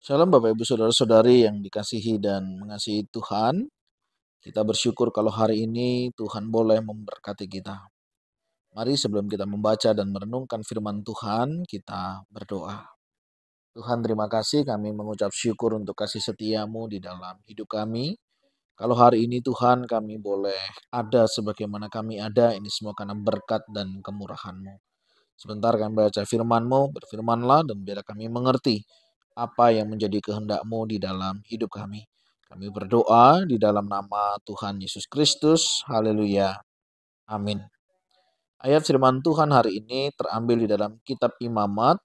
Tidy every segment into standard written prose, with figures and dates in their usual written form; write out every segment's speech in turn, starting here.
Shalom Bapak Ibu Saudara-saudari yang dikasihi dan mengasihi Tuhan. Kita bersyukur kalau hari ini Tuhan boleh memberkati kita. Mari sebelum kita membaca dan merenungkan firman Tuhan, kita berdoa. Tuhan terima kasih, kami mengucap syukur untuk kasih setia-Mu di dalam hidup kami. Kalau hari ini Tuhan kami boleh ada sebagaimana kami ada, ini semua karena berkat dan kemurahan-Mu. Sebentar kami baca firman-Mu, berfirmanlah dan biar kami mengerti apa yang menjadi kehendak-Mu di dalam hidup kami. Kami berdoa di dalam nama Tuhan Yesus Kristus. Haleluya. Amin. Ayat firman Tuhan hari ini terambil di dalam kitab Imamat,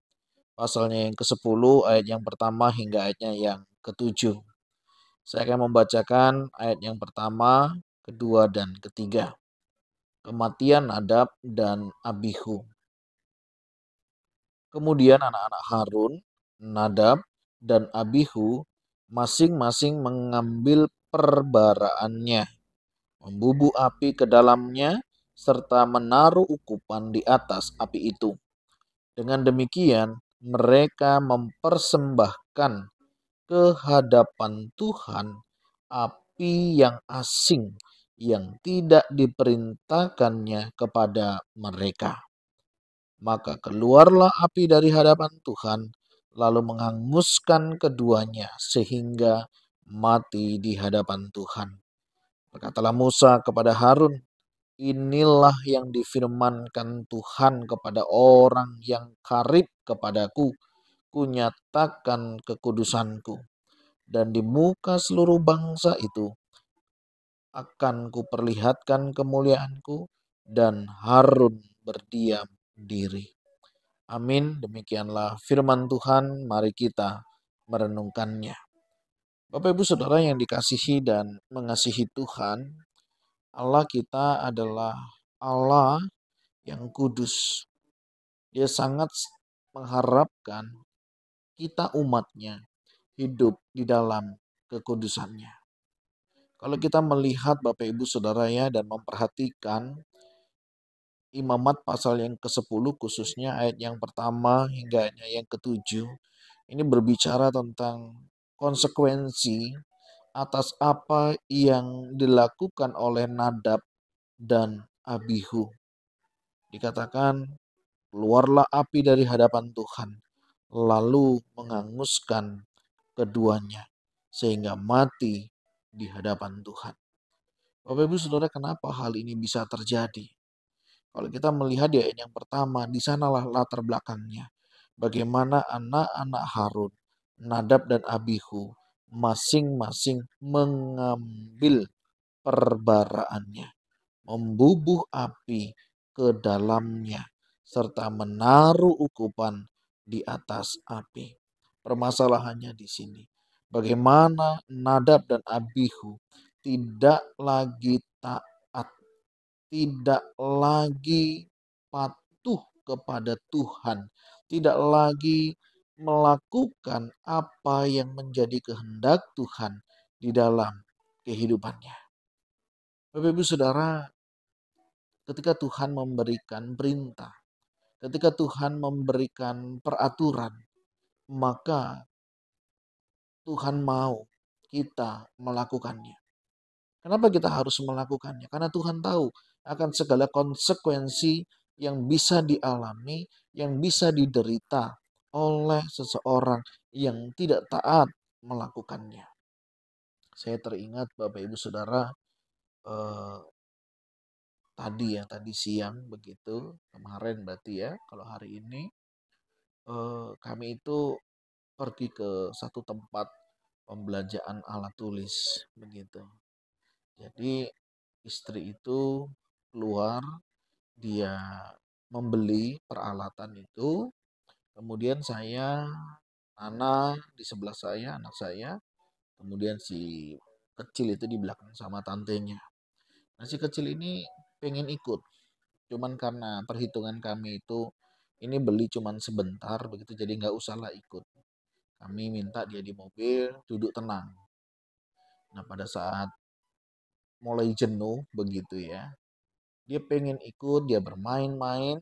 pasalnya yang ke-10, ayat yang pertama hingga ayatnya yang ke-7. Saya akan membacakan ayat yang pertama, kedua, dan ketiga. Kematian Nadab dan Abihu. Kemudian anak-anak Harun, Nadab, dan Abihu masing-masing mengambil perbaraannya, membubuh api ke dalamnya, serta menaruh ukupan di atas api itu. Dengan demikian, mereka mempersembahkan ke hadapan Tuhan api yang asing yang tidak diperintahkannya kepada mereka. Maka keluarlah api dari hadapan Tuhan, lalu menghanguskan keduanya sehingga mati di hadapan Tuhan. Berkatalah Musa kepada Harun, inilah yang difirmankan Tuhan kepada orang yang karib kepadaku, kunyatakan kekudusanku. Dan di muka seluruh bangsa itu akan kuperlihatkan kemuliaanku, dan Harun berdiam diri. Amin. Demikianlah firman Tuhan. Mari kita merenungkannya. Bapak Ibu Saudara yang dikasihi dan mengasihi Tuhan, Allah kita adalah Allah yang kudus. Dia sangat mengharapkan kita umatnya hidup di dalam kekudusannya. Kalau kita melihat Bapak Ibu Saudara ya dan memperhatikan Imamat pasal yang ke-10 khususnya ayat yang pertama hingga ayat yang ke-7. Ini berbicara tentang konsekuensi atas apa yang dilakukan oleh Nadab dan Abihu. Dikatakan, keluarlah api dari hadapan Tuhan, lalu menghanguskan keduanya, sehingga mati di hadapan Tuhan. Bapak Ibu Saudara, kenapa hal ini bisa terjadi? Kalau kita melihat di ayat yang pertama, di sanalah latar belakangnya. Bagaimana anak-anak Harun, Nadab dan Abihu masing-masing mengambil perbaraannya, membubuh api ke dalamnya, serta menaruh ukupan di atas api. Permasalahannya di sini. Bagaimana Nadab dan Abihu tidak lagi taat, tidak lagi patuh kepada Tuhan, tidak lagi melakukan apa yang menjadi kehendak Tuhan di dalam kehidupannya. Bapak Ibu Saudara, ketika Tuhan memberikan perintah, ketika Tuhan memberikan peraturan, maka Tuhan mau kita melakukannya. Kenapa kita harus melakukannya? Karena Tuhan tahu akan segala konsekuensi yang bisa dialami, yang bisa diderita oleh seseorang yang tidak taat melakukannya. Saya teringat Bapak Ibu Saudara, eh, tadi siang begitu, kemarin berarti ya, kalau hari ini kami itu pergi ke satu tempat pembelajaran alat tulis begitu. Jadi istri itu keluar, dia membeli peralatan itu, kemudian saya, Nana di sebelah saya, anak saya, kemudian si kecil itu di belakang sama tantenya. Nah si kecil ini pengen ikut, cuman karena perhitungan kami itu ini beli cuman sebentar begitu, jadi nggak usahlah ikut. Kami minta dia di mobil duduk tenang. Nah pada saat mulai jenuh begitu ya, dia pengen ikut, dia bermain-main,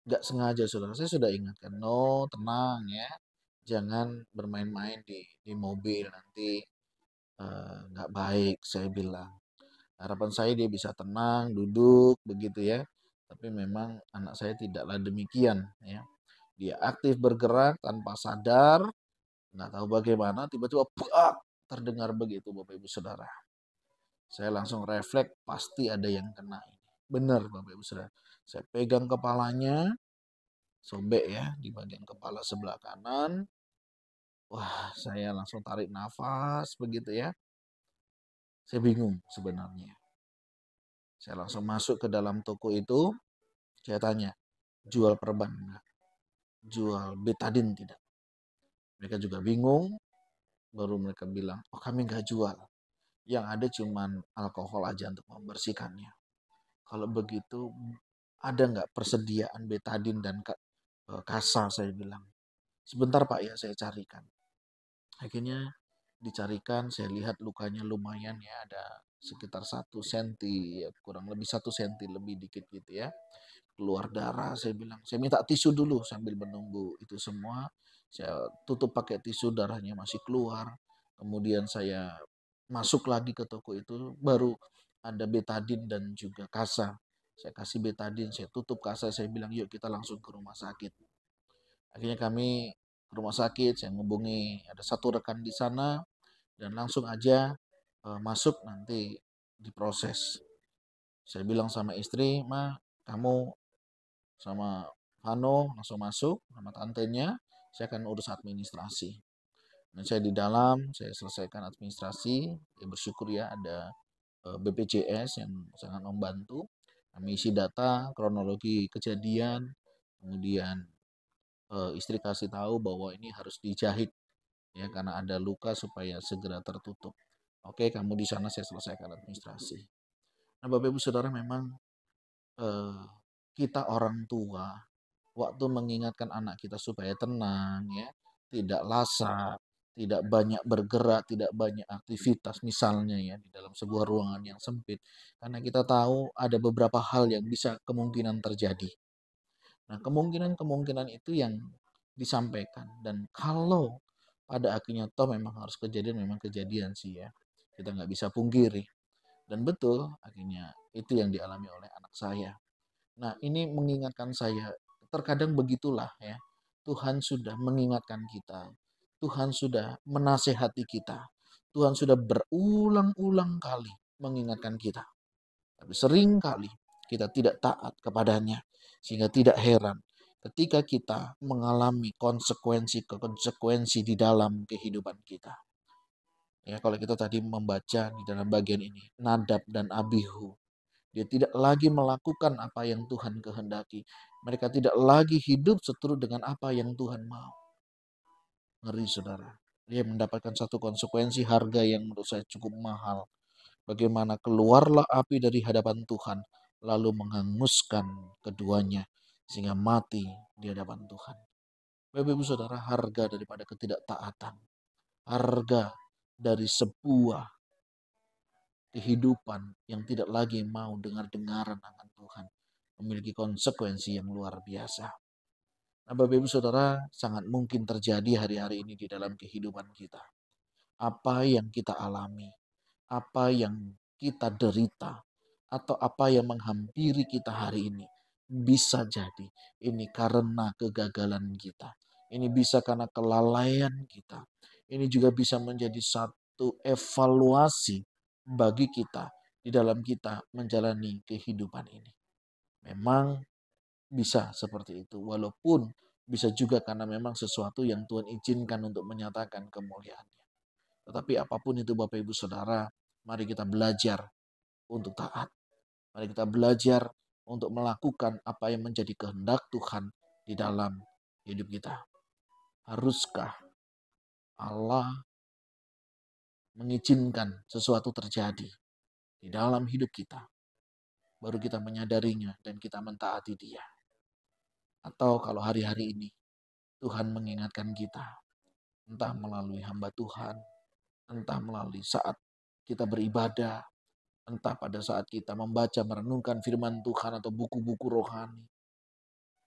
nggak sengaja saudara. Saya sudah ingatkan, no tenang ya, jangan bermain-main di mobil nanti nggak baik, saya bilang. Harapan saya dia bisa tenang, duduk begitu ya. Tapi memang anak saya tidaklah demikian ya. Dia aktif bergerak tanpa sadar, nggak tahu bagaimana tiba-tiba buak, terdengar begitu Bapak Ibu Saudara. Saya langsung refleks pasti ada yang kena ini. Benar Bapak Ibu Saudara. Saya pegang kepalanya, sobek ya di bagian kepala sebelah kanan. Wah, saya langsung tarik nafas begitu ya. Saya bingung sebenarnya. Saya langsung masuk ke dalam toko itu. Saya tanya, jual perban enggak? Jual betadin tidak? Mereka juga bingung. Baru mereka bilang, oh kami enggak jual. Yang ada cuman alkohol aja untuk membersihkannya. Kalau begitu, ada enggak persediaan betadin dan kasa, saya bilang. Sebentar Pak ya, saya carikan. Akhirnya dicarikan, saya lihat lukanya lumayan ya, ada sekitar 1 senti, ya, kurang lebih 1 senti lebih dikit gitu ya. Keluar darah, saya bilang, saya minta tisu dulu sambil menunggu itu semua. Saya tutup pakai tisu, darahnya masih keluar. Kemudian saya masuk lagi ke toko itu, baru ada betadin dan juga kasa. Saya kasih betadin, saya tutup kasa, saya bilang yuk kita langsung ke rumah sakit. Akhirnya kami ke rumah sakit, saya menghubungi ada satu rekan di sana dan langsung aja masuk nanti diproses. Saya bilang sama istri, "Ma, kamu sama Vano langsung masuk sama tantenya, saya akan urus administrasi." Dan saya di dalam, saya selesaikan administrasi, ya bersyukur ya ada BPJS yang sangat membantu. Kami isi data, kronologi kejadian, kemudian istri kasih tahu bahwa ini harus dijahit ya karena ada luka supaya segera tertutup. Oke, kamu di sana saya selesaikan administrasi. Nah, Bapak Ibu Saudara memang eh, kita orang tua waktu mengingatkan anak kita supaya tenang ya, tidak lasa, tidak banyak bergerak, tidak banyak aktivitas misalnya ya di dalam sebuah ruangan yang sempit. Karena kita tahu ada beberapa hal yang bisa kemungkinan terjadi. Nah, kemungkinan-kemungkinan itu yang disampaikan dan kalau pada akhirnya toh memang harus kejadian, memang kejadian sih ya. Kita nggak bisa pungkiri. Dan betul akhirnya itu yang dialami oleh anak saya. Nah, ini mengingatkan saya, terkadang begitulah ya. Tuhan sudah mengingatkan kita. Tuhan sudah menasehati kita. Tuhan sudah berulang-ulang kali mengingatkan kita. Tapi sering kali kita tidak taat kepadanya. Sehingga tidak heran ketika kita mengalami konsekuensi-konsekuensi di dalam kehidupan kita. Ya, kalau kita tadi membaca di dalam bagian ini, Nadab dan Abihu. Dia tidak lagi melakukan apa yang Tuhan kehendaki. Mereka tidak lagi hidup seturut dengan apa yang Tuhan mau. Ngeri saudara. Dia mendapatkan satu konsekuensi harga yang menurut saya cukup mahal. Bagaimana keluarlah api dari hadapan Tuhan, lalu menghanguskan keduanya, sehingga mati di hadapan Tuhan. Bapak Ibu Saudara, harga daripada ketidaktaatan, harga dari sebuah kehidupan yang tidak lagi mau dengar-dengaran akan Tuhan, memiliki konsekuensi yang luar biasa. Nah, Bapak Ibu Saudara, sangat mungkin terjadi hari-hari ini di dalam kehidupan kita. Apa yang kita alami, apa yang kita derita, atau apa yang menghampiri kita hari ini, bisa jadi ini karena kegagalan kita. Ini bisa karena kelalaian kita. Ini juga bisa menjadi satu evaluasi bagi kita di dalam kita menjalani kehidupan ini. Memang bisa seperti itu, walaupun bisa juga karena memang sesuatu yang Tuhan izinkan untuk menyatakan kemuliaan-Nya. Tetapi apapun itu Bapak Ibu Saudara, mari kita belajar untuk taat. Mari kita belajar untuk melakukan apa yang menjadi kehendak Tuhan di dalam hidup kita. Haruskah Allah mengizinkan sesuatu terjadi di dalam hidup kita, baru kita menyadarinya dan kita mentaati Dia? Atau kalau hari-hari ini Tuhan mengingatkan kita, entah melalui hamba Tuhan, entah melalui saat kita beribadah, entah pada saat kita membaca, merenungkan firman Tuhan atau buku-buku rohani.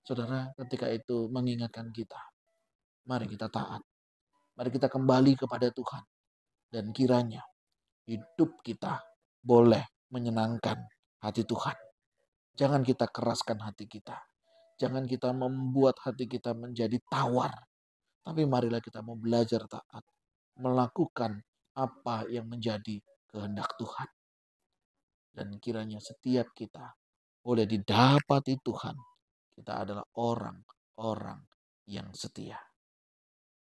Saudara, ketika itu mengingatkan kita, mari kita taat. Mari kita kembali kepada Tuhan. Dan kiranya hidup kita boleh menyenangkan hati Tuhan. Jangan kita keraskan hati kita. Jangan kita membuat hati kita menjadi tawar. Tapi marilah kita mau belajar taat. Melakukan apa yang menjadi kehendak Tuhan. Dan kiranya setiap kita boleh didapati Tuhan. Kita adalah orang-orang yang setia.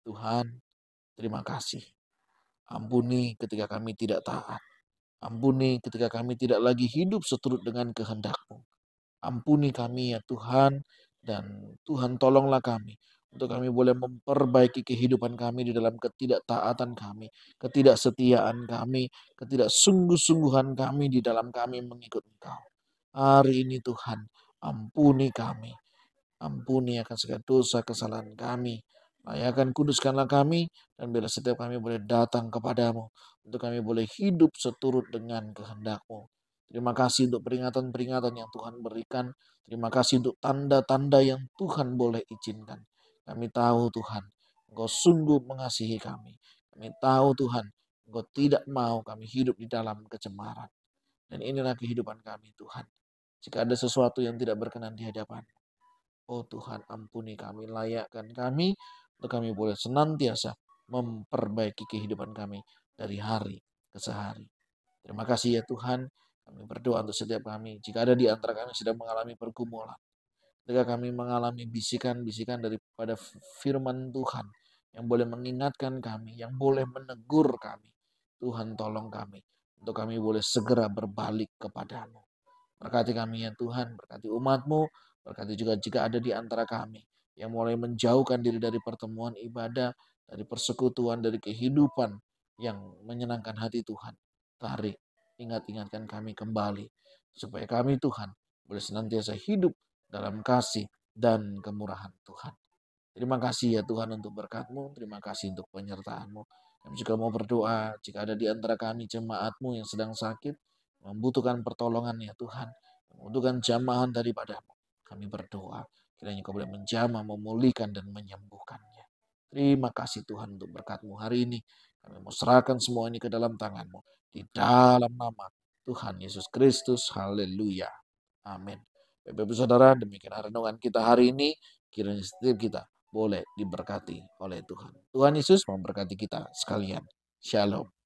Tuhan, terima kasih. Ampuni ketika kami tidak taat. Ampuni ketika kami tidak lagi hidup seturut dengan kehendak-Mu. Ampuni kami ya Tuhan, dan Tuhan tolonglah kami untuk kami boleh memperbaiki kehidupan kami di dalam ketidaktaatan kami, ketidaksetiaan kami, ketidaksungguh-sungguhan kami di dalam kami mengikut Engkau. Hari ini Tuhan, ampuni kami. Ampuni akan segala dosa kesalahan kami. Layakan kuduskanlah kami, dan bila setiap kami boleh datang kepadamu, untuk kami boleh hidup seturut dengan kehendak-Mu. Terima kasih untuk peringatan-peringatan yang Tuhan berikan. Terima kasih untuk tanda-tanda yang Tuhan boleh izinkan. Kami tahu Tuhan, Engkau sungguh mengasihi kami. Kami tahu Tuhan, Engkau tidak mau kami hidup di dalam kecemaran. Dan inilah kehidupan kami Tuhan. Jika ada sesuatu yang tidak berkenan di hadapan, oh Tuhan, ampuni kami, layakkan kami, untuk kami boleh senantiasa memperbaiki kehidupan kami dari hari ke sehari. Terima kasih ya Tuhan, kami berdoa untuk setiap kami. Jika ada di antara kami sedang mengalami pergumulan, ketika kami mengalami bisikan-bisikan daripada firman Tuhan, yang boleh mengingatkan kami, yang boleh menegur kami, Tuhan tolong kami, untuk kami boleh segera berbalik kepadamu. Berkati kami ya Tuhan, berkati umat-Mu, berkati juga jika ada di antara kami yang mulai menjauhkan diri dari pertemuan ibadah, dari persekutuan, dari kehidupan yang menyenangkan hati Tuhan. Tarik, ingat-ingatkan kami kembali, supaya kami Tuhan boleh senantiasa hidup dalam kasih dan kemurahan Tuhan. Terima kasih ya Tuhan untuk berkat-Mu, terima kasih untuk penyertaan-Mu. Kami juga mau berdoa jika ada di antara kami jemaat-Mu yang sedang sakit, membutuhkan pertolongan ya Tuhan, membutuhkan jamahan daripada-Mu. Kami berdoa, kiranya Kau boleh menjamah, memulihkan, dan menyembuhkannya. Terima kasih Tuhan untuk berkat-Mu hari ini. Kami mau serahkan semua ini ke dalam tangan-Mu. Di dalam nama Tuhan Yesus Kristus, haleluya. Amin. Bapak-Ibu Saudara, demikian renungan kita hari ini. Kiranya setiap kita boleh diberkati oleh Tuhan. Tuhan Yesus memberkati kita sekalian. Shalom.